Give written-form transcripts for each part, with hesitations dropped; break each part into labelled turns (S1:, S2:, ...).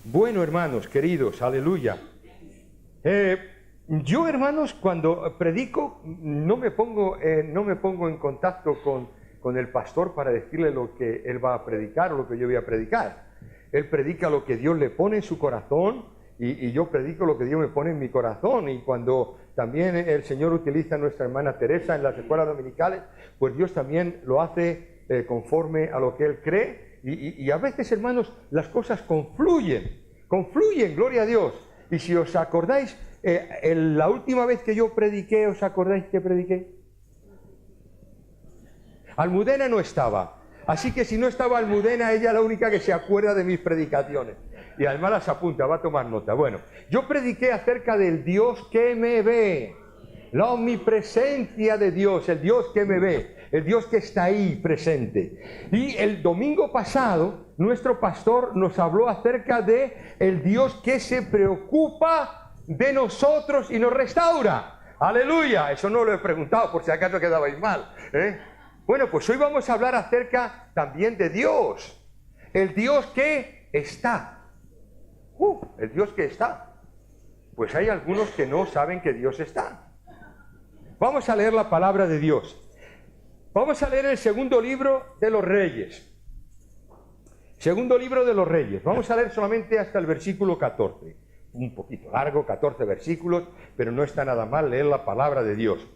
S1: Bueno, hermanos, queridos, aleluya. Yo, hermanos, cuando predico, no me pongo en contacto con el pastor para decirle lo que él va a predicar o lo que yo voy a predicar. Él predica lo que Dios le pone en su corazón y yo predico lo que Dios me pone en mi corazón. Y cuando también el Señor utiliza a nuestra hermana Teresa en las escuelas dominicales, pues Dios también lo hace conforme a lo que Él cree. Y a veces, hermanos, las cosas confluyen, gloria a Dios. Y si os acordáis, la última vez que yo prediqué, ¿os acordáis que prediqué? Almudena no estaba, así que si no estaba Almudena, ella es la única que se acuerda de mis predicaciones. Y además las apunta, va a tomar nota. Bueno, yo prediqué acerca del Dios que me ve, la omnipresencia de Dios, el Dios que me ve, el Dios que está ahí presente. Y el domingo pasado, nuestro pastor nos habló acerca de el Dios que se preocupa de nosotros y nos restaura. ¡Aleluya! Eso no lo he preguntado por si acaso quedabais mal, ¿eh? Bueno, pues hoy vamos a hablar acerca también de Dios. El Dios que está. El Dios que está. Pues hay algunos que no saben que Dios está. Vamos a leer la palabra de Dios. Vamos a leer el segundo libro de los Reyes. Segundo libro de los Reyes. Vamos a leer solamente hasta el versículo 14. Un poquito largo, 14 versículos, pero no está nada mal leer la palabra de Dios.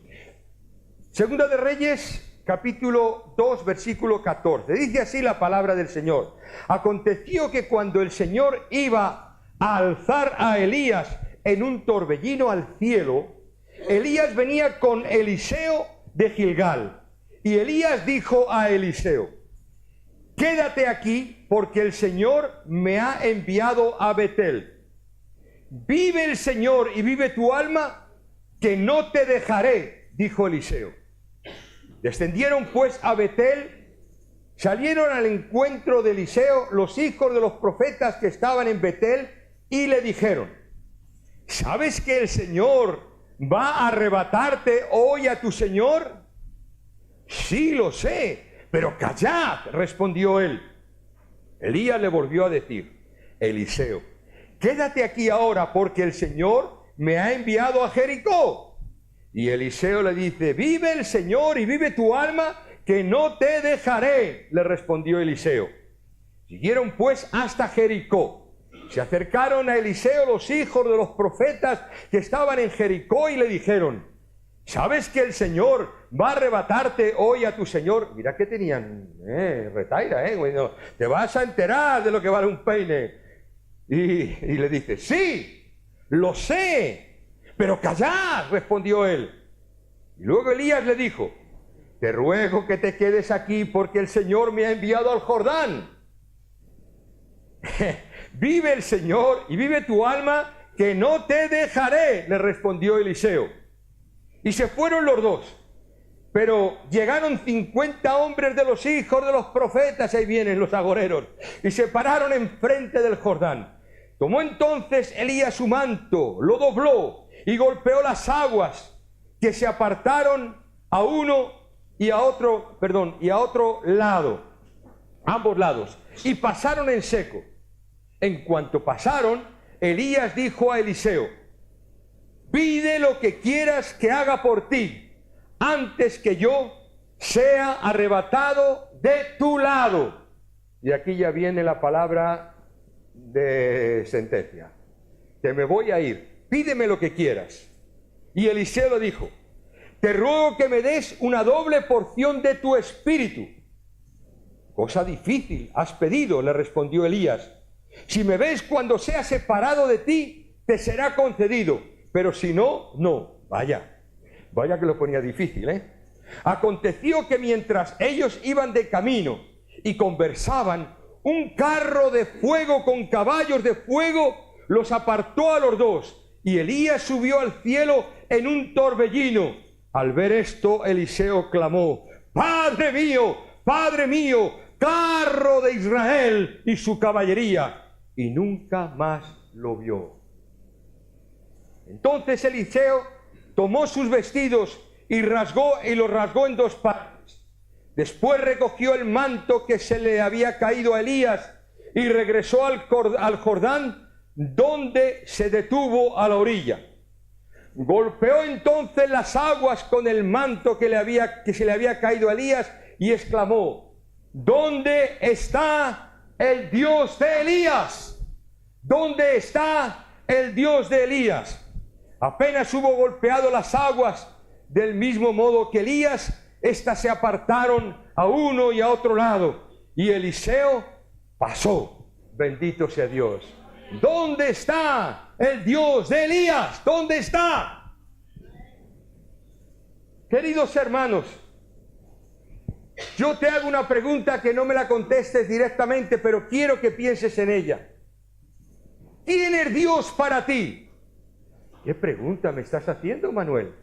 S1: Segunda de Reyes, capítulo 2, versículo 14. Dice así la palabra del Señor. Aconteció que cuando el Señor iba a alzar a Elías en un torbellino al cielo, Elías venía con Eliseo de Gilgal. Y Elías dijo a Eliseo: quédate aquí, porque el Señor me ha enviado a Betel. Vive el Señor y vive tu alma, que no te dejaré, dijo Eliseo. Descendieron pues a Betel, salieron al encuentro de Eliseo los hijos de los profetas que estaban en Betel y le dijeron: ¿sabes que el Señor va a arrebatarte hoy a tu Señor? Sí, lo sé, pero callad, respondió él. Elías le volvió a decir: Eliseo, quédate aquí ahora, porque el Señor me ha enviado a Jericó. Y Eliseo le dice: vive el Señor y vive tu alma, que no te dejaré, le respondió Eliseo. Siguieron pues hasta Jericó. Se acercaron a Eliseo los hijos de los profetas que estaban en Jericó y le dijeron: ¿sabes que el Señor va a arrebatarte hoy a tu Señor? Mira que tenían retaira, bueno, te vas a enterar de lo que vale un peine. Y le dice: sí, lo sé, pero callad, respondió él. Y luego Elías le dijo: te ruego que te quedes aquí, porque el Señor me ha enviado al Jordán. Vive el Señor y vive tu alma, que no te dejaré, le respondió Eliseo. Y se fueron los dos. Pero llegaron 50 hombres de los hijos de los profetas, ahí vienen los agoreros, y se pararon enfrente del Jordán. Tomó entonces Elías su manto, lo dobló y golpeó las aguas, que se apartaron a uno y a otro, y a otro lado, ambos lados, y pasaron en seco. En cuanto pasaron, Elías dijo a Eliseo: pide lo que quieras que haga por ti, antes que yo sea arrebatado de tu lado. Y aquí ya viene la palabra de sentencia: que me voy a ir, pídeme lo que quieras. Y Eliseo le dijo: te ruego que me des una doble porción de tu espíritu. Cosa difícil has pedido, le respondió Elías. Si me ves cuando sea separado de ti, te será concedido, pero si no, no. Vaya que lo ponía difícil, Aconteció que mientras ellos iban de camino y conversaban, un carro de fuego con caballos de fuego los apartó a los dos, y Elías subió al cielo en un torbellino. Al ver esto, Eliseo clamó: Padre mío, carro de Israel y su caballería. Y nunca más lo vio. Entonces Eliseo tomó sus vestidos y los rasgó en dos partes. Después recogió el manto que se le había caído a Elías y regresó al Jordán, donde se detuvo a la orilla. Golpeó entonces las aguas con el manto que se le había caído a Elías y exclamó: ¿dónde está el Dios de Elías? ¿Dónde está el Dios de Elías? Apenas hubo golpeado las aguas del mismo modo que Elías, éstas se apartaron a uno y a otro lado, y Eliseo pasó. Bendito sea Dios. ¿Dónde está el Dios de Elías? ¿Dónde está? Queridos hermanos, yo te hago una pregunta que no me la contestes directamente, pero quiero que pienses en ella. ¿Quién es Dios para ti? ¿Qué pregunta me estás haciendo, Manuel?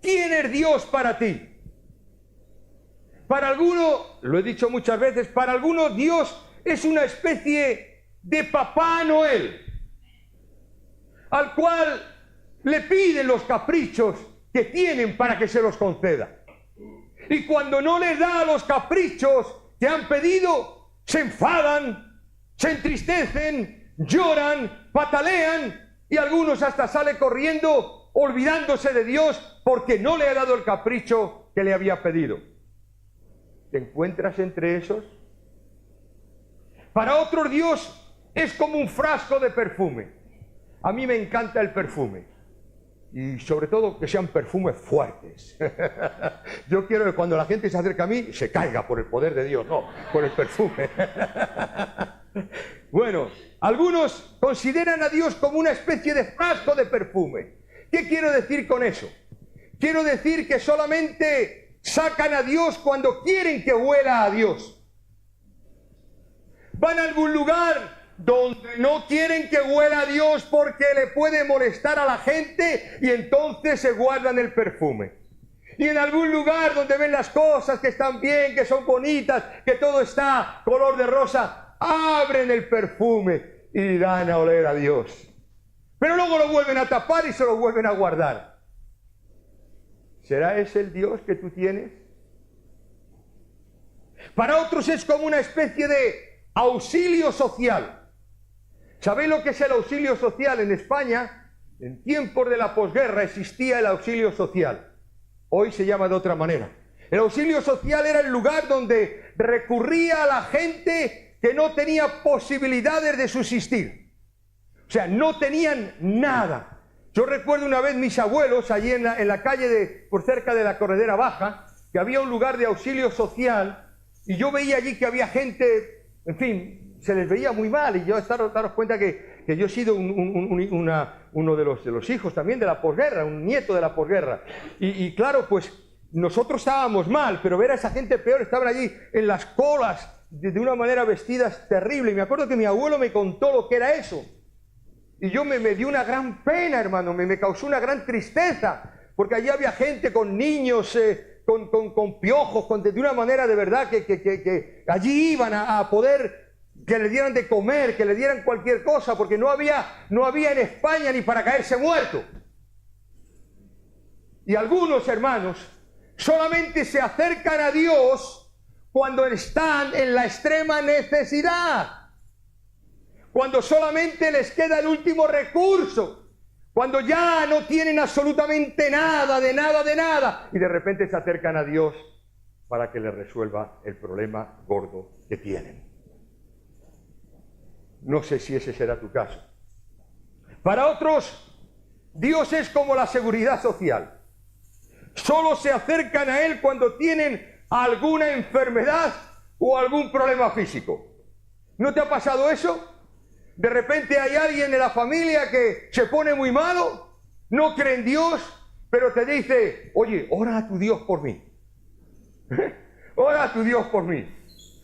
S1: ¿Quién es Dios para ti? Para algunos, lo he dicho muchas veces, para algunos Dios es una especie de Papá Noel, al cual le piden los caprichos que tienen para que se los conceda. Y cuando no les da los caprichos que han pedido, se enfadan, se entristecen, lloran, patalean, y algunos hasta salen corriendo olvidándose de Dios porque no le ha dado el capricho que le había pedido. ¿Te encuentras entre esos? Para otros Dios es como un frasco de perfume. A mí me encanta el perfume. Y sobre todo que sean perfumes fuertes. Yo quiero que cuando la gente se acerca a mí, se caiga por el poder de Dios, no, por el perfume. Bueno, algunos consideran a Dios como una especie de frasco de perfume. ¿Qué quiero decir con eso? Quiero decir que solamente sacan a Dios cuando quieren que huela a Dios. Van a algún lugar donde no quieren que huela a Dios porque le puede molestar a la gente, y entonces se guardan el perfume. Y en algún lugar donde ven las cosas que están bien, que son bonitas, que todo está color de rosa, abren el perfume y dan a oler a Dios. Pero luego lo vuelven a tapar y se lo vuelven a guardar. ¿Será ese el Dios que tú tienes? Para otros es como una especie de auxilio social. ¿Sabéis lo que es el auxilio social? En España, en tiempos de la posguerra, existía el auxilio social. Hoy se llama de otra manera. El auxilio social era el lugar donde recurría a la gente que no tenía posibilidades de subsistir. O sea, no tenían nada. Yo recuerdo una vez mis abuelos, allí en la calle por cerca de la Corredera Baja, que había un lugar de auxilio social, y yo veía allí que había gente, en fin, se les veía muy mal, y yo daros cuenta que yo he sido uno de los hijos también de la posguerra, un nieto de la posguerra, y claro, pues nosotros estábamos mal, pero ver a esa gente peor, estaban allí en las colas, de una manera vestidas terrible, y me acuerdo que mi abuelo me contó lo que era eso, y yo me dio una gran pena, hermano, me causó una gran tristeza, porque allí había gente con niños, con piojos, de una manera de verdad que allí iban a poder que le dieran de comer, que le dieran cualquier cosa, porque no había en España ni para caerse muerto. Y algunos hermanos solamente se acercan a Dios cuando están en la extrema necesidad, cuando solamente les queda el último recurso, cuando ya no tienen absolutamente nada, y de repente se acercan a Dios para que les resuelva el problema gordo que tienen. No sé si ese será tu caso. Para otros, Dios es como la seguridad social. Solo se acercan a Él cuando tienen alguna enfermedad o algún problema físico. ¿No te ha pasado eso? De repente hay alguien en la familia que se pone muy malo, no cree en Dios, pero te dice: oye, ora a tu Dios por mí. Ora a tu Dios por mí.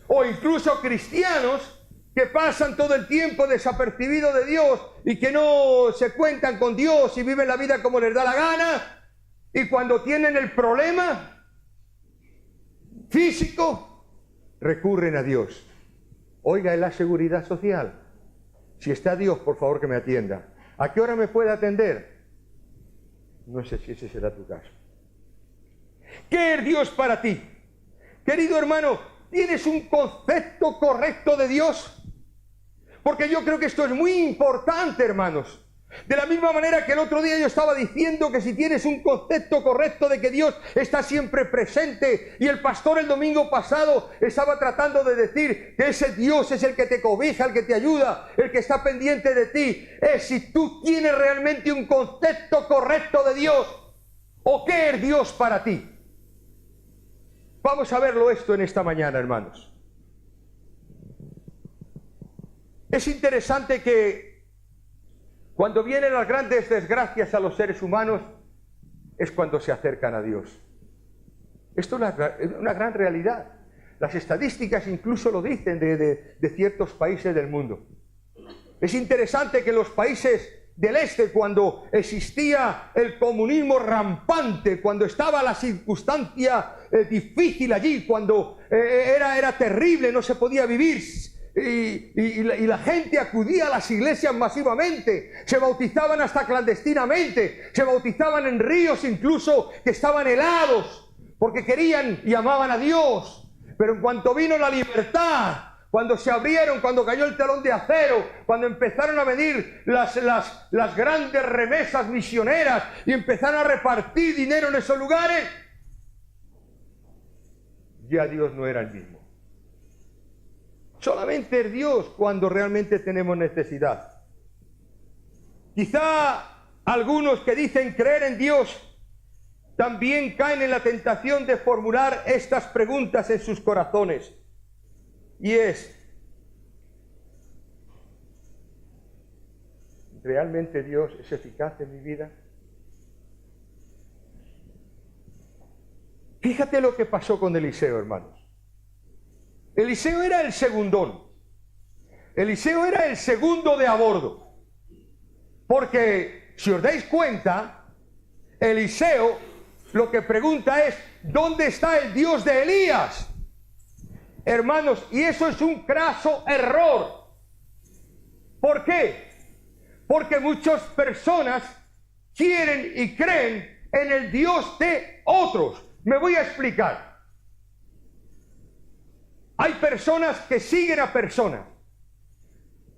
S1: O incluso cristianos que pasan todo el tiempo desapercibidos de Dios y que no se cuentan con Dios y viven la vida como les da la gana, y cuando tienen el problema físico recurren a Dios. Oiga, es la seguridad social. Si está Dios, por favor que me atienda. ¿A qué hora me puede atender? No sé si ese será tu caso. ¿Qué es Dios para ti? Querido hermano, ¿tienes un concepto correcto de Dios? Porque yo creo que esto es muy importante, hermanos. De la misma manera que el otro día yo estaba diciendo que si tienes un concepto correcto de que Dios está siempre presente, y el pastor el domingo pasado estaba tratando de decir que ese Dios es el que te cobija, el que te ayuda, el que está pendiente de ti, es si tú tienes realmente un concepto correcto de Dios, o qué es Dios para ti. Vamos a verlo esto en esta mañana, hermanos. Es interesante que cuando vienen las grandes desgracias a los seres humanos, es cuando se acercan a Dios. Esto es una gran realidad. Las estadísticas incluso lo dicen de ciertos países del mundo. Es interesante que los países del este, cuando existía el comunismo rampante, cuando estaba la circunstancia difícil allí, cuando era terrible, no se podía vivir, y la gente acudía a las iglesias masivamente, se bautizaban hasta clandestinamente, se bautizaban en ríos incluso que estaban helados, porque querían y amaban a Dios. Pero en cuanto vino la libertad, cuando se abrieron, cuando cayó el telón de acero, cuando empezaron a venir las grandes remesas misioneras y empezaron a repartir dinero en esos lugares, ya Dios no era el mismo. Solamente es Dios cuando realmente tenemos necesidad. Quizá algunos que dicen creer en Dios también caen en la tentación de formular estas preguntas en sus corazones. Y es, ¿realmente Dios es eficaz en mi vida? Fíjate lo que pasó con Eliseo, hermanos. Eliseo era el segundón. Eliseo era el segundo de a bordo. Porque, si os dais cuenta, Eliseo lo que pregunta es, ¿dónde está el Dios de Elías? Hermanos, y eso es un craso error. ¿Por qué? Porque muchas personas quieren y creen en el Dios de otros. Me voy a explicar. Hay personas que siguen a personas,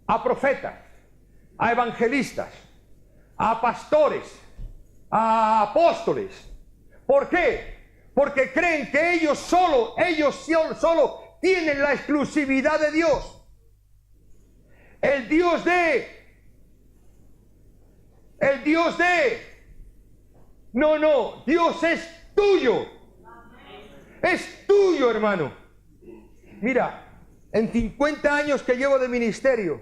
S1: a profetas, a evangelistas, a pastores, a apóstoles. ¿Por qué? Porque creen que ellos solo tienen la exclusividad de Dios. El Dios no, Dios es tuyo. Es tuyo, hermano. Mira, en 50 años que llevo de ministerio,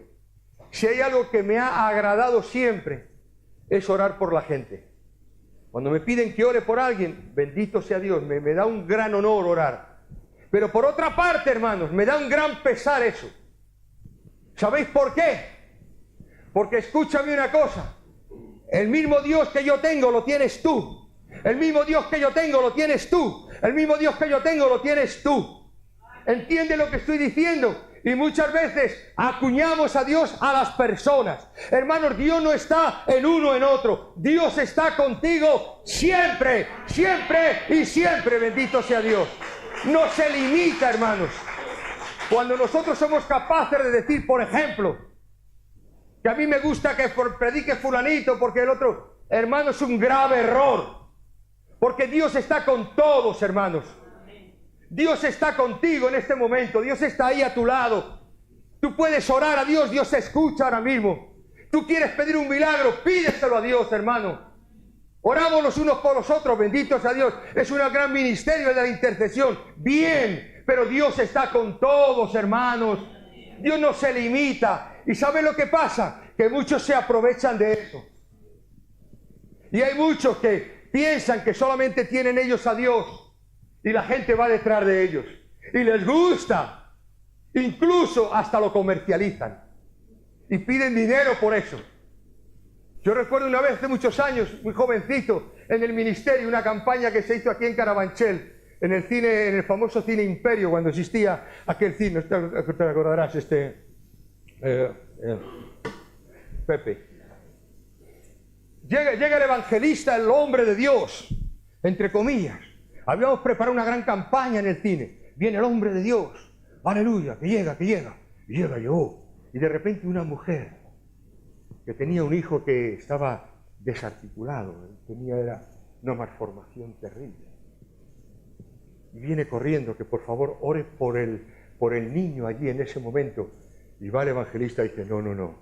S1: si hay algo que me ha agradado siempre, es orar por la gente. Cuando me piden que ore por alguien, bendito sea Dios, me da un gran honor orar. Pero por otra parte, hermanos, me da un gran pesar eso. ¿Sabéis por qué? Porque escúchame una cosa, el mismo Dios que yo tengo lo tienes tú. El mismo Dios que yo tengo lo tienes tú. El mismo Dios que yo tengo lo tienes tú. ¿Entiende lo que estoy diciendo? Y muchas veces acuñamos a Dios a las personas. Hermanos, Dios no está en uno en otro. Dios está contigo siempre, siempre y siempre. Bendito sea Dios. No se limita, hermanos. Cuando nosotros somos capaces de decir, por ejemplo, que a mí me gusta que predique fulanito porque el otro, hermano, es un grave error. Porque Dios está con todos, hermanos. Dios está contigo en este momento. Dios está ahí a tu lado. Tú puedes orar a Dios. Dios te escucha ahora mismo. Tú quieres pedir un milagro, pídeselo a Dios, hermano. Oramos los unos por los otros. Bendito sea Dios. Es un gran ministerio de la intercesión. Bien, pero Dios está con todos, hermanos. Dios no se limita. ¿Y sabe lo que pasa? Que muchos se aprovechan de eso. Y hay muchos que piensan que solamente tienen ellos a Dios. Y la gente va detrás de ellos. Y les gusta. Incluso hasta lo comercializan. Y piden dinero por eso. Yo recuerdo una vez, hace muchos años, muy jovencito, en el ministerio, una campaña que se hizo aquí en Carabanchel, en el cine, en el famoso cine Imperio, cuando existía aquel cine. Te acordarás, Pepe. Llega el evangelista, el hombre de Dios, entre comillas. Habíamos preparado una gran campaña en el cine. Viene el hombre de Dios. Aleluya, que llega. Y llegó. Y de repente una mujer que tenía un hijo que estaba desarticulado, era una malformación terrible. Y viene corriendo que por favor ore por el niño allí en ese momento. Y va el evangelista y dice, no.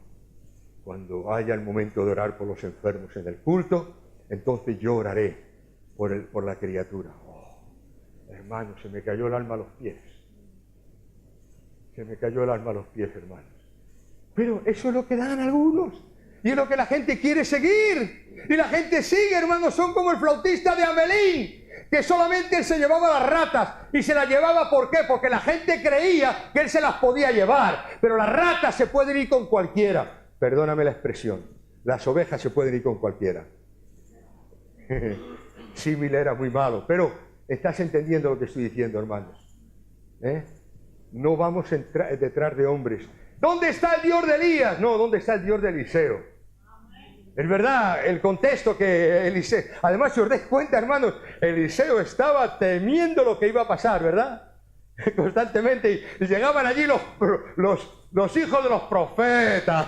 S1: Cuando haya el momento de orar por los enfermos en el culto, entonces yo oraré por la criatura. Oh, hermano, se me cayó el alma a los pies. Se me cayó el alma a los pies, hermanos. Pero eso es lo que dan algunos. Y es lo que la gente quiere seguir. Y la gente sigue, hermanos. Son como el flautista de Hamelín, que solamente él se llevaba las ratas. Y se las llevaba, ¿por qué? Porque la gente creía que él se las podía llevar. Pero las ratas se pueden ir con cualquiera. Perdóname la expresión. Las ovejas se pueden ir con cualquiera. Símil era muy malo. Pero estás entendiendo lo que estoy diciendo, hermanos. No vamos detrás de hombres. ¿Dónde está el Dios de Elías? No, ¿dónde está el Dios de Eliseo? Es verdad, el contexto que Eliseo... Además, si os dais cuenta, hermanos, Eliseo estaba temiendo lo que iba a pasar, ¿verdad? Constantemente. Y llegaban allí los hijos de los profetas.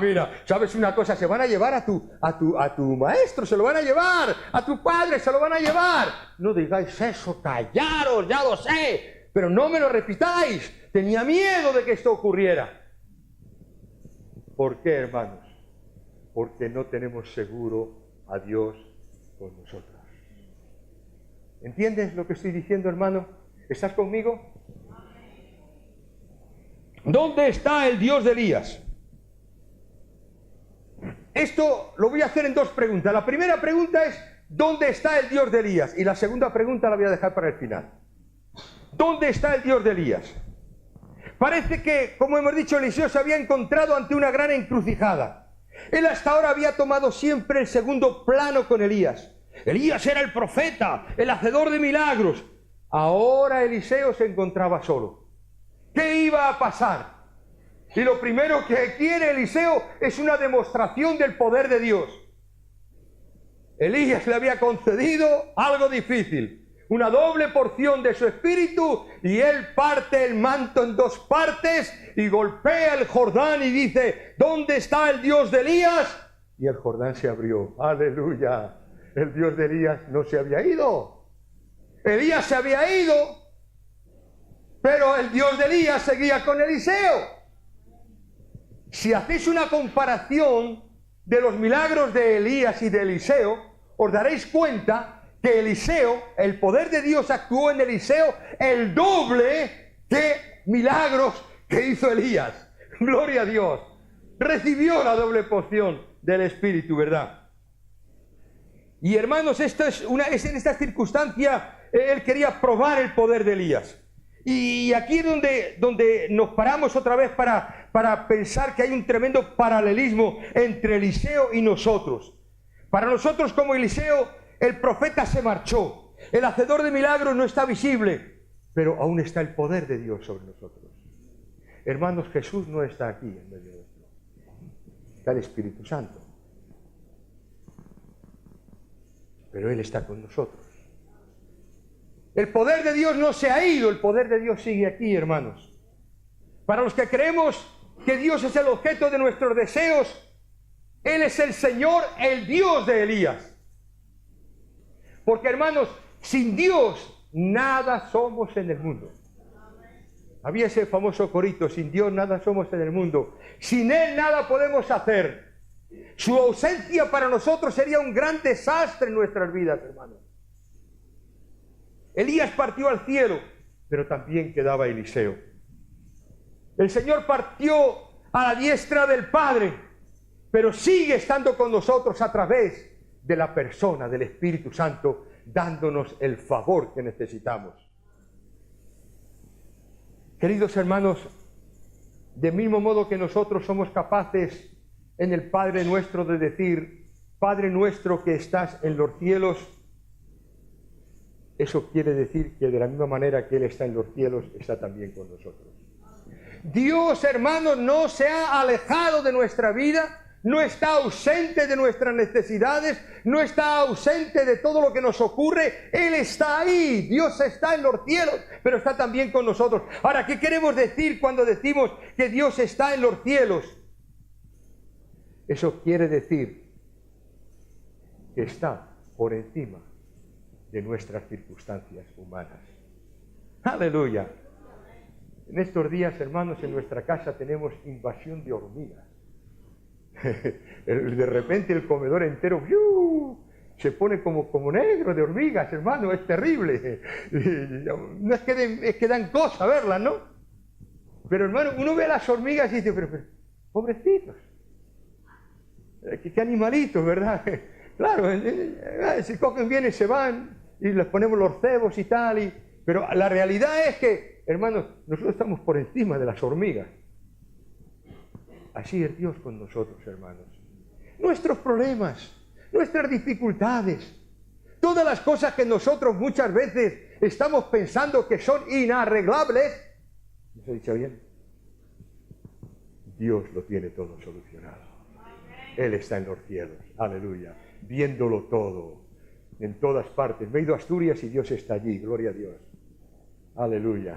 S1: Mira, ¿sabes una cosa? Se van a llevar a tu maestro, se lo van a llevar. A tu padre se lo van a llevar. No digáis eso, callaros, ya lo sé. Pero no me lo repitáis. Tenía miedo de que esto ocurriera. ¿Por qué, hermanos? Porque no tenemos seguro a Dios con nosotros. ¿Entiendes lo que estoy diciendo, hermano? ¿Estás conmigo? ¿Dónde está el Dios de Elías? Esto lo voy a hacer en dos preguntas. La primera pregunta es, ¿dónde está el Dios de Elías? Y la segunda pregunta la voy a dejar para el final. ¿Dónde está el Dios de Elías? Parece que, como hemos dicho, Eliseo se había encontrado ante una gran encrucijada. Él hasta ahora había tomado siempre el segundo plano con Elías. Elías era el profeta, el hacedor de milagros. Ahora Eliseo se encontraba solo. ¿Qué iba a pasar? Y lo primero que quiere Eliseo es una demostración del poder de Dios. Elías le había concedido algo difícil. Una doble porción de su espíritu, y él parte el manto en dos partes y golpea el Jordán y dice, ¿dónde está el Dios de Elías? Y el Jordán se abrió. ¡Aleluya! El Dios de Elías no se había ido. Elías se había ido, pero el Dios de Elías seguía con Eliseo. Si hacéis una comparación de los milagros de Elías y de Eliseo, os daréis cuenta que Eliseo, el poder de Dios actuó en Eliseo el doble que milagros que hizo Elías. Gloria a Dios. Recibió la doble porción del Espíritu, ¿verdad? Y hermanos, esto es en esta circunstancia, él quería probar el poder de Elías. Y aquí es donde nos paramos otra vez para pensar que hay un tremendo paralelismo entre Eliseo y nosotros. Para nosotros como Eliseo, el profeta se marchó, el hacedor de milagros no está visible, pero aún está el poder de Dios sobre nosotros. Hermanos, Jesús no está aquí en medio de esto. Está el Espíritu Santo. Pero Él está con nosotros. El poder de Dios no se ha ido, el poder de Dios sigue aquí, hermanos. Para los que creemos que Dios es el objeto de nuestros deseos, Él es el Señor, el Dios de Elías. Porque, hermanos, sin Dios nada somos en el mundo. Había ese famoso corito, sin Dios nada somos en el mundo. Sin Él nada podemos hacer. Su ausencia para nosotros sería un gran desastre en nuestras vidas, hermanos. Elías partió al cielo, pero también quedaba Eliseo. El Señor partió a la diestra del Padre, pero sigue estando con nosotros a través de la persona del Espíritu Santo, dándonos el favor que necesitamos. Queridos hermanos, del mismo modo que nosotros somos capaces en el Padre Nuestro de decir, Padre nuestro que estás en los cielos, eso quiere decir que de la misma manera que Él está en los cielos, está también con nosotros. Dios, hermanos, no se ha alejado de nuestra vida, no está ausente de nuestras necesidades, no está ausente de todo lo que nos ocurre. Él está ahí, Dios está en los cielos, pero está también con nosotros. Ahora, ¿qué queremos decir cuando decimos que Dios está en los cielos? Eso quiere decir que está por encima de nuestras circunstancias humanas. ¡Aleluya! En estos días, hermanos, en nuestra casa tenemos invasión de hormigas. De repente el comedor entero se pone como negro de hormigas, hermano, es terrible. No es que dan cosa verlas, ¿no? Pero, hermano, uno ve a las hormigas y dice, pero pobrecitos, qué animalitos, ¿verdad? Claro, se cogen bien y se van, y les ponemos los cebos y tal, pero la realidad es que, hermanos, nosotros estamos por encima de las hormigas. Así es Dios con nosotros, hermanos. Nuestros problemas, nuestras dificultades, todas las cosas que nosotros muchas veces estamos pensando que son inarreglables, ¿no se ha dicho bien? Dios lo tiene todo solucionado. Él está en los cielos, aleluya, viéndolo todo, en todas partes. Me he ido a Asturias y Dios está allí, gloria a Dios. Aleluya.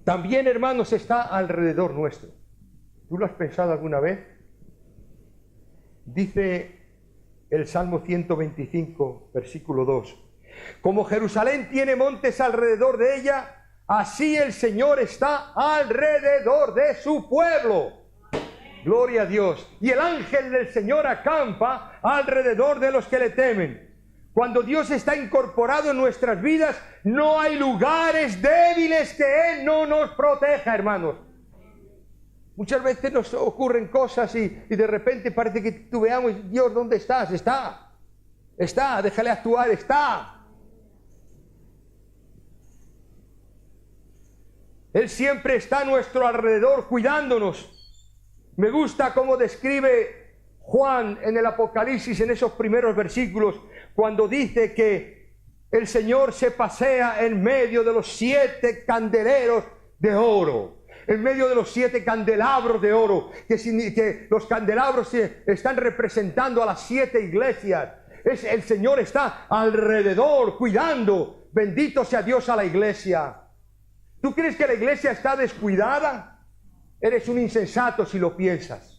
S1: También, hermanos, está alrededor nuestro. ¿Tú lo has pensado alguna vez? Dice el Salmo 125, versículo 2. Como Jerusalén tiene montes alrededor de ella, así el Señor está alrededor de su pueblo. Gloria a Dios. Y el ángel del Señor acampa alrededor de los que le temen. Cuando Dios está incorporado en nuestras vidas, no hay lugares débiles que Él no nos proteja, hermanos. Muchas veces nos ocurren cosas y de repente parece que tú veamos, Dios, ¿dónde estás? Está, déjale actuar, está. Él siempre está a nuestro alrededor cuidándonos. Me gusta cómo describe Juan en el Apocalipsis, en esos primeros versículos, cuando dice que el Señor se pasea en medio de los 7 candeleros de oro, en medio de los 7 candelabros de oro, que los candelabros están representando a las 7 iglesias. El Señor está alrededor, cuidando. Bendito sea Dios a la iglesia. ¿Tú crees que la iglesia está descuidada? Eres un insensato si lo piensas.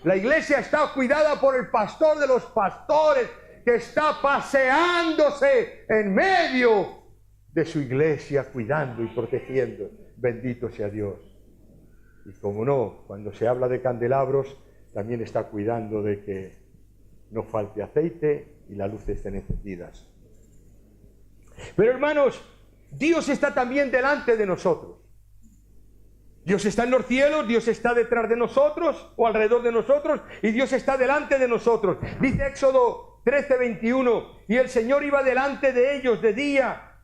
S1: La iglesia está cuidada por el pastor de los pastores, que está paseándose en medio de su iglesia, cuidando y protegiendo. Bendito sea Dios. Y como no, cuando se habla de candelabros, también está cuidando de que no falte aceite y las luces estén encendidas. Pero, hermanos, Dios está también delante de nosotros. Dios está en los cielos, Dios está detrás de nosotros o alrededor de nosotros, y Dios está delante de nosotros. Dice Éxodo 13:21, y el Señor iba delante de ellos de día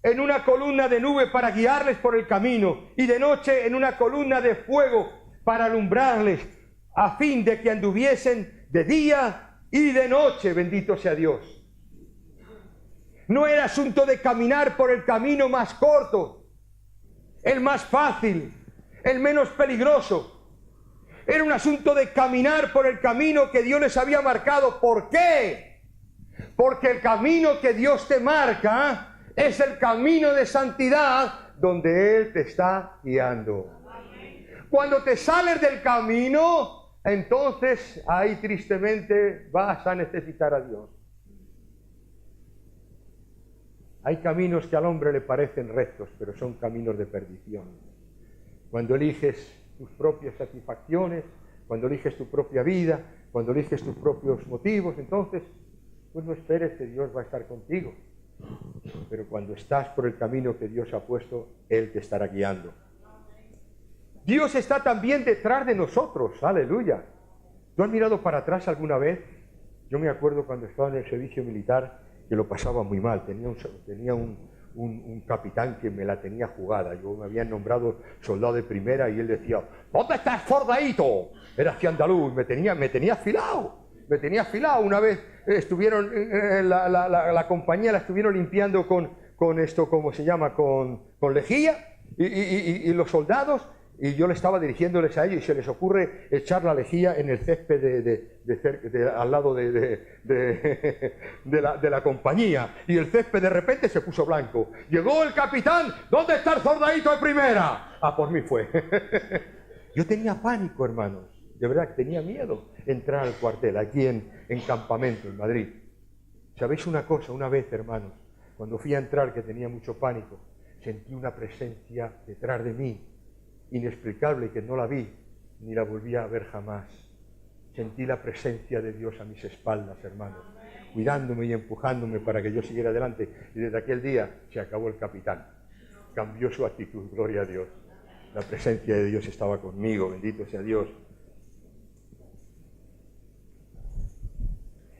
S1: en una columna de nube para guiarles por el camino, y de noche en una columna de fuego para alumbrarles, a fin de que anduviesen de día y de noche. Bendito sea Dios. No era asunto de caminar por el camino más corto, el más fácil, el menos peligroso. Era un asunto de caminar por el camino que Dios les había marcado. ¿Por qué? Porque el camino que Dios te marca es el camino de santidad donde Él te está guiando. Cuando te sales del camino, entonces ahí tristemente vas a necesitar a Dios. Hay caminos que al hombre le parecen rectos, pero son caminos de perdición. Cuando eliges tus propias satisfacciones, cuando eliges tu propia vida, cuando eliges tus propios motivos, entonces, pues no esperes que Dios va a estar contigo. Pero cuando estás por el camino que Dios ha puesto, Él te estará guiando. Dios está también detrás de nosotros, aleluya. ¿Tú has mirado para atrás alguna vez? Yo me acuerdo cuando estaba en el servicio militar que lo pasaba muy mal. Tenía un capitán que me la tenía jugada. Yo me habían nombrado soldado de primera y él decía, ¿dónde estás, Fordaito? Era hacia andaluz, me tenía afilado. Una vez estuvieron, la compañía la estuvieron limpiando con esto, ¿cómo se llama? Con lejía, Y los soldados, y yo le estaba dirigiéndoles a ellos, y se les ocurre echar la lejía en el césped al lado de la compañía. Y el césped de repente se puso blanco. Llegó el capitán. ¿Dónde está el soldadito de primera? Ah, por mí fue. Yo tenía pánico, hermanos. De verdad que tenía miedo entrar al cuartel, aquí en Campamento, en Madrid. ¿Sabéis una cosa? Una vez, hermanos, cuando fui a entrar, que tenía mucho pánico, sentí una presencia detrás de mí, inexplicable, que no la vi, ni la volví a ver jamás. Sentí la presencia de Dios a mis espaldas, hermanos, cuidándome y empujándome para que yo siguiera adelante. Y desde aquel día se acabó el capitán. Cambió su actitud, gloria a Dios. La presencia de Dios estaba conmigo, bendito sea Dios.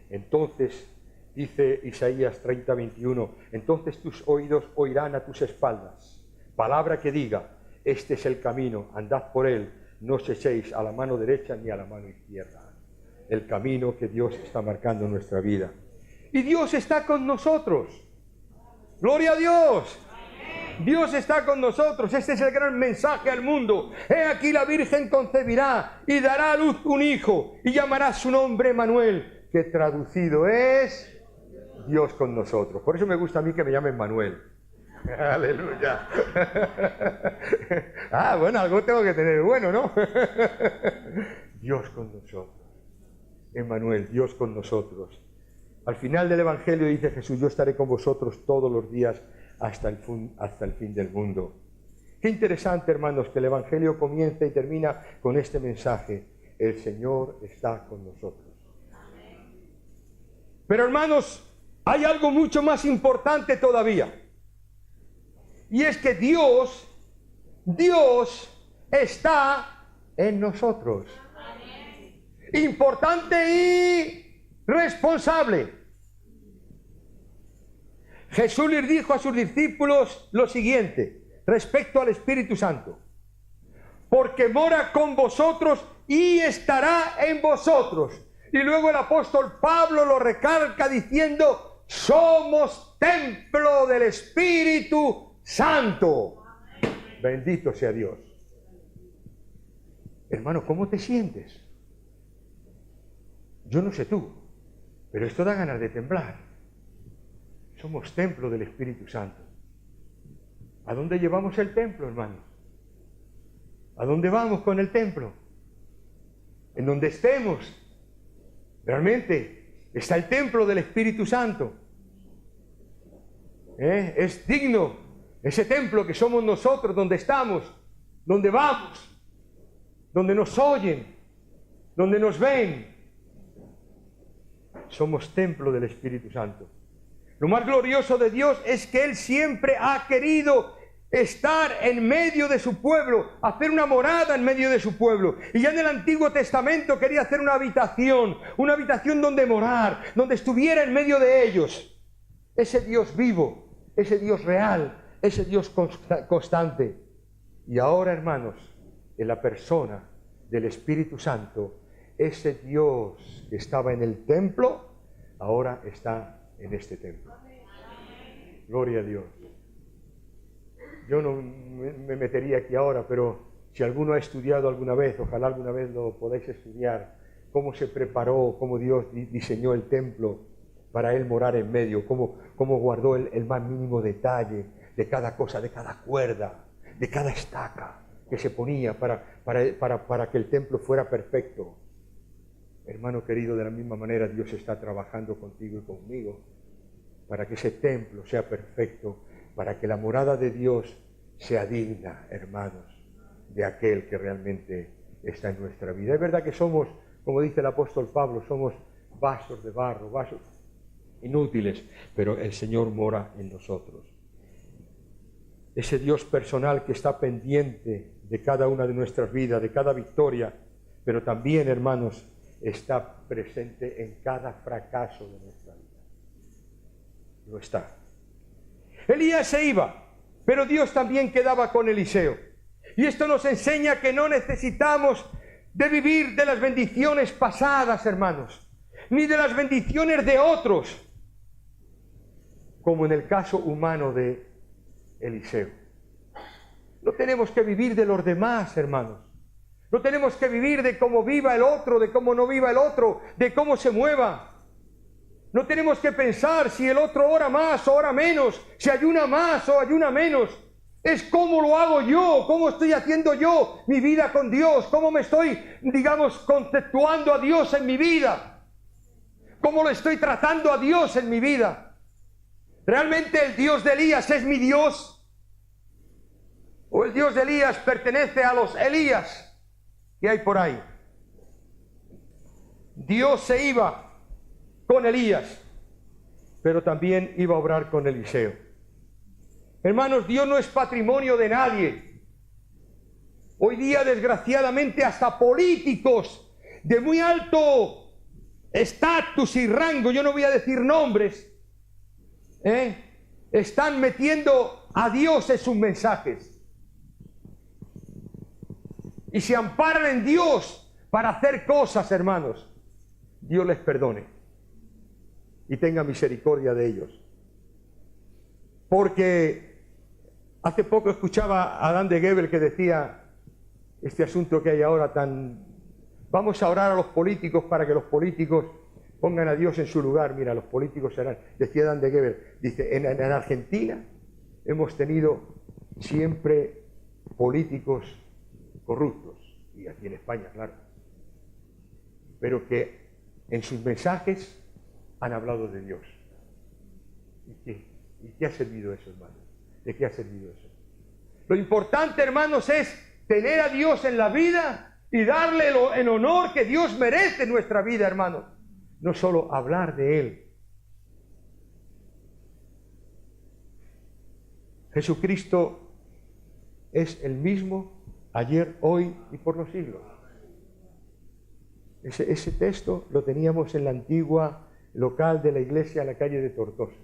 S1: Entonces, dice Isaías 30:21, entonces tus oídos oirán a tus espaldas, palabra que diga, este es el camino, andad por él, no os echéis a la mano derecha ni a la mano izquierda. El camino que Dios está marcando en nuestra vida. Y Dios está con nosotros. ¡Gloria a Dios! Dios está con nosotros. Este es el gran mensaje al mundo. He aquí la Virgen concebirá y dará a luz un hijo y llamará su nombre Manuel, que traducido es Dios con nosotros. Por eso me gusta a mí que me llamen Manuel. Aleluya. Ah, bueno, algo tengo que tener bueno, ¿no? Dios con nosotros. Emmanuel, Dios con nosotros. Al final del Evangelio dice Jesús, yo estaré con vosotros todos los días hasta el fin del mundo. Qué interesante, hermanos, que el Evangelio comienza y termina con este mensaje. El Señor está con nosotros. Pero, hermanos, hay algo mucho más importante todavía. Y es que Dios está en nosotros. Importante y responsable. Jesús les dijo a sus discípulos lo siguiente respecto al Espíritu Santo: porque mora con vosotros y estará en vosotros. Y luego el apóstol Pablo lo recalca diciendo: somos templo del Espíritu Santo. Bendito sea Dios. Hermano, ¿cómo te sientes? Yo no sé tú, pero esto da ganas de temblar. Somos templo del Espíritu Santo. ¿A dónde llevamos el templo, hermanos? ¿A dónde vamos con el templo? En donde estemos. Realmente está el templo del Espíritu Santo. Es digno ese templo que somos nosotros, donde estamos, donde vamos, donde nos oyen, donde nos ven. Somos templo del Espíritu Santo. Lo más glorioso de Dios es que Él siempre ha querido estar en medio de su pueblo, hacer una morada en medio de su pueblo. Y ya en el Antiguo Testamento quería hacer una habitación donde morar, donde estuviera en medio de ellos. Ese Dios vivo, ese Dios real, ese Dios constante. Y ahora, hermanos, en la persona del Espíritu Santo, ese Dios que estaba en el templo, ahora está en este templo. Gloria a Dios. Yo no me metería aquí ahora, pero si alguno ha estudiado alguna vez, ojalá alguna vez lo podáis estudiar, cómo se preparó, cómo Dios diseñó el templo para Él morar en medio, cómo guardó el más mínimo detalle de cada cosa, de cada cuerda, de cada estaca que se ponía para que el templo fuera perfecto. Hermano querido, de la misma manera Dios está trabajando contigo y conmigo para que ese templo sea perfecto, para que la morada de Dios sea digna, hermanos, de aquel que realmente está en nuestra vida. Es verdad que somos, como dice el apóstol Pablo, somos vasos de barro, vasos inútiles, pero el Señor mora en nosotros. Ese Dios personal que está pendiente de cada una de nuestras vidas, de cada victoria, pero también, hermanos, está presente en cada fracaso de nuestra vida. Lo está. Elías se iba, pero Dios también quedaba con Eliseo. Y esto nos enseña que no necesitamos de vivir de las bendiciones pasadas, hermanos, ni de las bendiciones de otros, como en el caso humano de Eliseo. No tenemos que vivir de los demás, hermanos. No tenemos que vivir de cómo viva el otro, de cómo no viva el otro, de cómo se mueva. No tenemos que pensar si el otro ora más o ora menos, si ayuna más o ayuna menos. Es cómo lo hago yo, cómo estoy haciendo yo mi vida con Dios, cómo me estoy, digamos, conceptuando a Dios en mi vida, cómo lo estoy tratando a Dios en mi vida. ¿Realmente el Dios de Elías es mi Dios? ¿O el Dios de Elías pertenece a los Elías que hay por ahí? Dios se iba con Elías, pero también iba a obrar con Eliseo. Hermanos, Dios no es patrimonio de nadie. Hoy día, desgraciadamente, hasta políticos de muy alto estatus y rango, yo no voy a decir nombres, están metiendo a Dios en sus mensajes. Y se amparan en Dios para hacer cosas, hermanos. Dios les perdone y tenga misericordia de ellos. Porque hace poco escuchaba a Dan de Gebel que decía este asunto que hay ahora tan... Vamos a orar a los políticos para que los políticos pongan a Dios en su lugar. Mira, los políticos serán... Decía Dan de Gebel, dice, en Argentina hemos tenido siempre políticos corruptos. Y aquí en España, claro. Pero que en sus mensajes han hablado de Dios. ¿Y qué ha servido eso, hermanos? ¿De qué ha servido eso? Lo importante, hermanos, es tener a Dios en la vida y darle el honor que Dios merece en nuestra vida, hermanos. No solo hablar de Él. Jesucristo es el mismo ayer, hoy y por los siglos. Ese texto lo teníamos en la antigua local de la iglesia en la calle de Tortosa.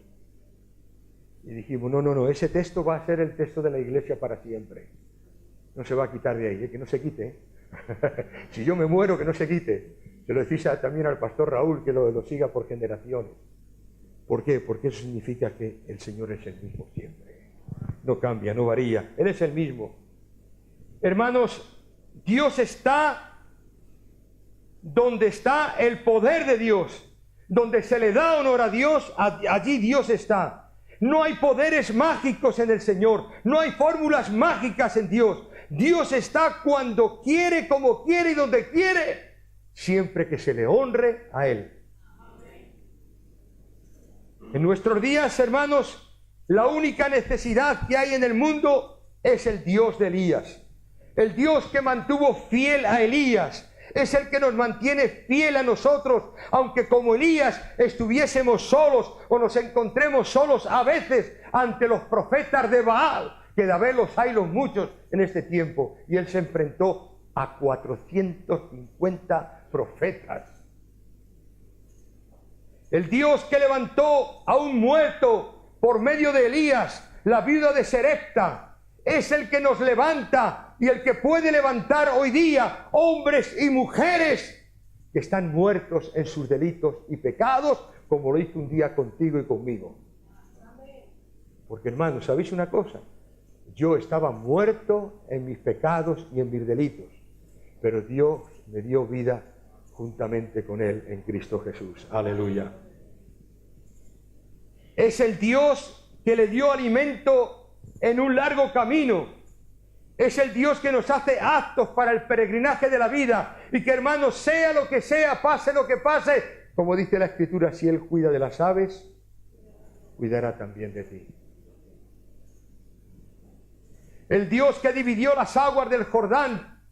S1: Y dijimos, no, ese texto va a ser el texto de la iglesia para siempre. No se va a quitar de ahí, que no se quite. Si yo me muero, que no se quite. Se lo decís también al pastor Raúl, que lo siga por generaciones. ¿Por qué? Porque eso significa que el Señor es el mismo siempre. No cambia, no varía. Él es el mismo. Hermanos, Dios está donde está el poder de Dios. Donde se le da honor a Dios, allí Dios está. No hay poderes mágicos en el Señor, no hay fórmulas mágicas en Dios. Dios está cuando quiere, como quiere y donde quiere, siempre que se le honre a Él. En nuestros días, hermanos, la única necesidad que hay en el mundo es el Dios de Elías. El Dios que mantuvo fiel a Elías. Es el que nos mantiene fiel a nosotros, aunque como Elías estuviésemos solos o nos encontremos solos a veces ante los profetas de Baal, que de haberlos hay los muchos en este tiempo, y él se enfrentó a 450 profetas. El Dios que levantó a un muerto por medio de Elías, la viuda de Serepta, es el que nos levanta y el que puede levantar hoy día hombres y mujeres que están muertos en sus delitos y pecados, como lo hizo un día contigo y conmigo. Porque, hermanos, ¿sabéis una cosa? Yo estaba muerto en mis pecados y en mis delitos, pero Dios me dio vida juntamente con Él en Cristo Jesús. Aleluya. Es el Dios que le dio alimento en un largo camino. Es el Dios que nos hace aptos para el peregrinaje de la vida. Y que, hermanos, sea lo que sea, pase lo que pase, como dice la Escritura, si Él cuida de las aves, cuidará también de ti. El Dios que dividió las aguas del Jordán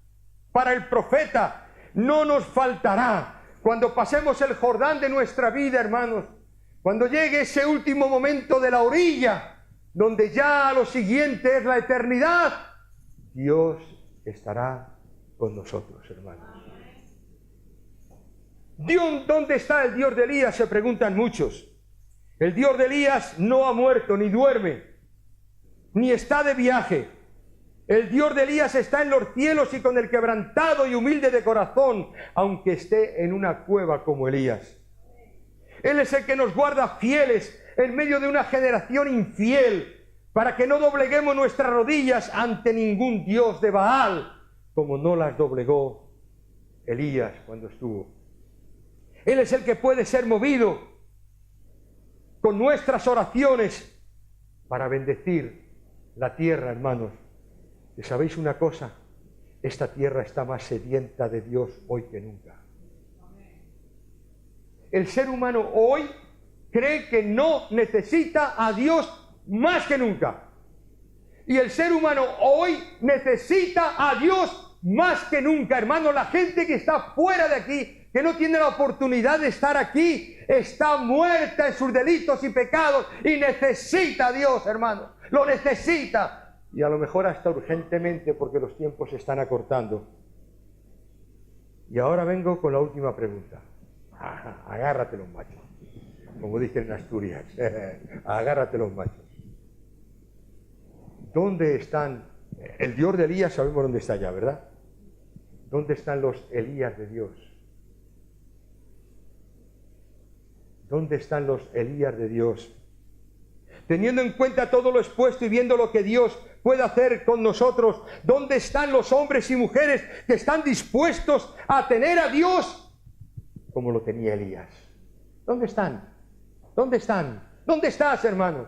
S1: para el profeta, no nos faltará cuando pasemos el Jordán de nuestra vida, hermanos. Cuando llegue ese último momento de la orilla, donde ya lo siguiente es la eternidad, Dios estará con nosotros, hermanos. Dios, ¿dónde está el Dios de Elías?, se preguntan muchos. El Dios de Elías no ha muerto, ni duerme, ni está de viaje. El Dios de Elías está en los cielos y con el quebrantado y humilde de corazón, aunque esté en una cueva como Elías. Él es el que nos guarda fieles en medio de una generación infiel, para que no dobleguemos nuestras rodillas ante ningún dios de Baal, como no las doblegó Elías cuando estuvo. Él es el que puede ser movido con nuestras oraciones para bendecir la tierra, hermanos. ¿Y sabéis una cosa? Esta tierra está más sedienta de Dios hoy que nunca. El ser humano hoy cree que no necesita a Dios más que nunca. Y el ser humano hoy necesita a Dios más que nunca, hermano. La gente que está fuera de aquí, que no tiene la oportunidad de estar aquí, está muerta en sus delitos y pecados y necesita a Dios, hermano. Lo necesita. Y a lo mejor hasta urgentemente, porque los tiempos se están acortando. Y ahora vengo con la última pregunta. Agárrate los machos, como dicen en Asturias. Agárrate los machos. ¿Dónde están? El Dios de Elías sabemos dónde está ya, ¿verdad? ¿Dónde están los Elías de Dios? ¿Dónde están los Elías de Dios? Teniendo en cuenta todo lo expuesto y viendo lo que Dios puede hacer con nosotros, ¿dónde están los hombres y mujeres que están dispuestos a tener a Dios como lo tenía Elías? ¿Dónde están? ¿Dónde están? ¿Dónde estás, hermano?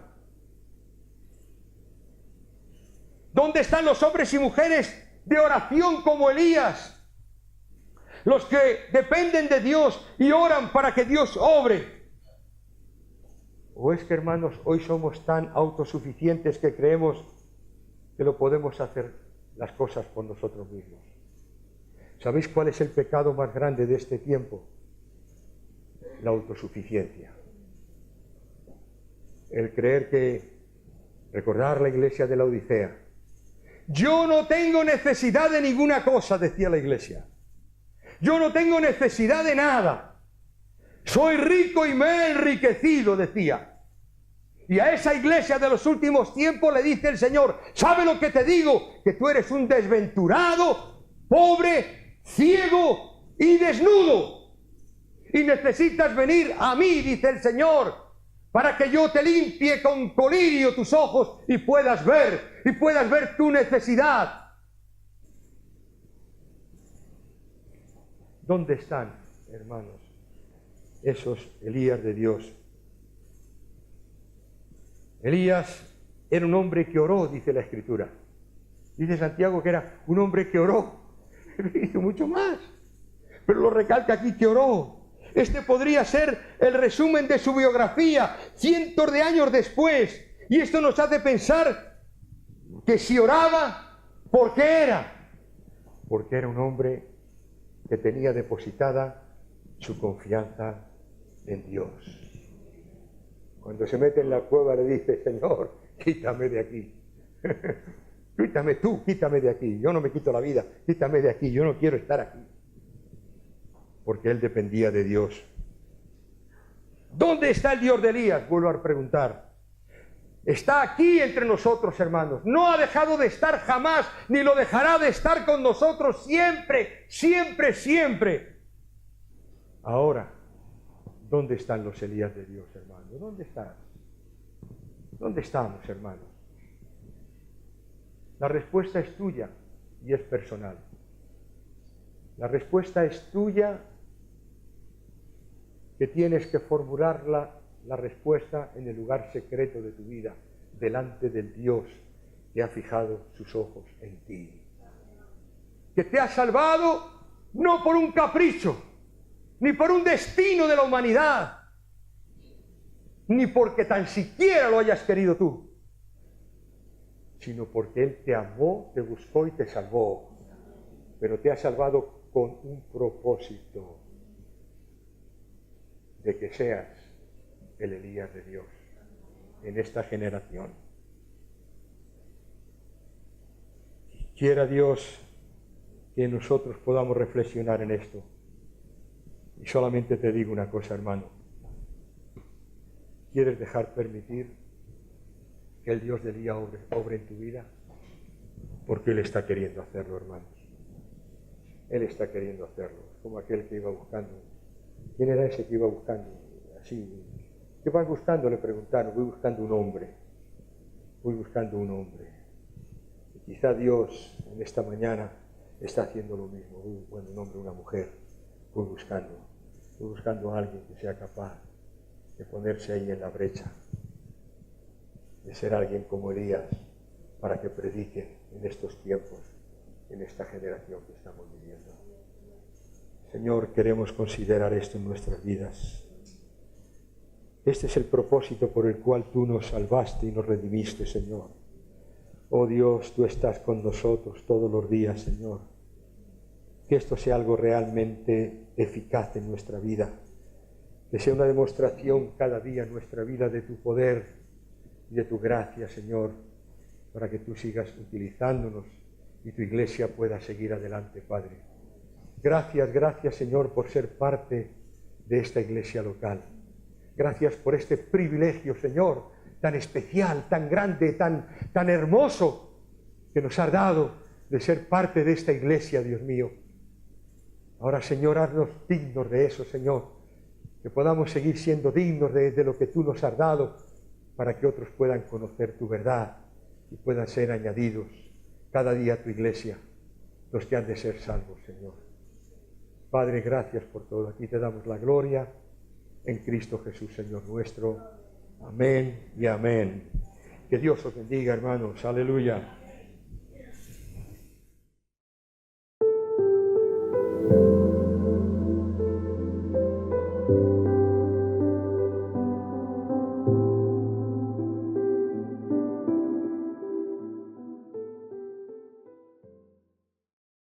S1: ¿Dónde están los hombres y mujeres de oración como Elías? Los que dependen de Dios y oran para que Dios obre. ¿O es que, hermanos, hoy somos tan autosuficientes que creemos que lo podemos hacer las cosas por nosotros mismos? ¿Sabéis cuál es el pecado más grande de este tiempo? La autosuficiencia. El creer que, recordar la iglesia de la Odisea, yo no tengo necesidad de ninguna cosa, decía la iglesia. Yo no tengo necesidad de nada. Soy rico y me he enriquecido, decía. Y a esa iglesia de los últimos tiempos le dice el Señor, ¿sabe lo que te digo? Que tú eres un desventurado, pobre, ciego y desnudo. Y necesitas venir a mí, dice el Señor, para que yo te limpie con colirio tus ojos y puedas ver tu necesidad. ¿Dónde están, hermanos, esos Elías de Dios? Elías era un hombre que oró, dice la Escritura. Dice Santiago que era un hombre que oró. Hizo mucho más, pero lo recalca aquí, que oró. Este podría ser el resumen de su biografía cientos de años después. Y esto nos hace pensar que si oraba, ¿por qué era? Porque era un hombre que tenía depositada su confianza en Dios. Cuando se mete en la cueva le dice, Señor, quítame de aquí. Quítame de aquí. Yo no me quito la vida, quítame de aquí, yo no quiero estar aquí. Porque él dependía de Dios. ¿Dónde está el Dios de Elías? Vuelvo a preguntar. Está aquí entre nosotros, hermanos. No ha dejado de estar jamás, ni lo dejará de estar con nosotros siempre, siempre, siempre. Ahora, ¿dónde están los Elías de Dios, hermanos? ¿Dónde están? ¿Dónde estamos, hermanos? La respuesta es tuya y es personal. La respuesta es tuya, que tienes que formular la respuesta en el lugar secreto de tu vida, delante del Dios que ha fijado sus ojos en ti. Que te ha salvado no por un capricho, ni por un destino de la humanidad, ni porque tan siquiera lo hayas querido tú, sino porque Él te amó, te buscó y te salvó. Pero te ha salvado con un propósito, de que seas el Elías de Dios en esta generación. Quiera Dios que nosotros podamos reflexionar en esto. Y solamente te digo una cosa, hermano. ¿Quieres dejar permitir que el Dios de Elías obre en tu vida? Porque Él está queriendo hacerlo, hermanos. Él está queriendo hacerlo. Como aquel que iba buscando. ¿Quién era ese que iba buscando? Así. ¿Qué vas buscando? Le preguntaron. Voy buscando un hombre. voy buscando un hombre. Y quizá Dios en esta mañana está haciendo lo mismo. Bueno, un hombre, una mujer. Voy buscando a alguien que sea capaz de ponerse ahí en la brecha, de ser alguien como Elías, para que predique en estos tiempos, en esta generación que estamos viviendo. Señor, queremos considerar esto en nuestras vidas. Este es el propósito por el cual tú nos salvaste y nos redimiste, Señor. Oh Dios, tú estás con nosotros todos los días, Señor. Que esto sea algo realmente eficaz en nuestra vida. Que sea una demostración cada día en nuestra vida de tu poder y de tu gracia, Señor, para que tú sigas utilizándonos y tu iglesia pueda seguir adelante, Padre. Gracias, gracias, Señor, por ser parte de esta iglesia local. Gracias por este privilegio, Señor, tan especial, tan grande, tan hermoso que nos has dado de ser parte de esta iglesia, Dios mío. Ahora, Señor, haznos dignos de eso, Señor, que podamos seguir siendo dignos de lo que tú nos has dado para que otros puedan conocer tu verdad y puedan ser añadidos cada día a tu iglesia, los que han de ser salvos, Señor. Padre, gracias por todo. Aquí te damos la gloria en Cristo Jesús, Señor nuestro. Amén y amén. Que Dios os bendiga, hermanos. Aleluya.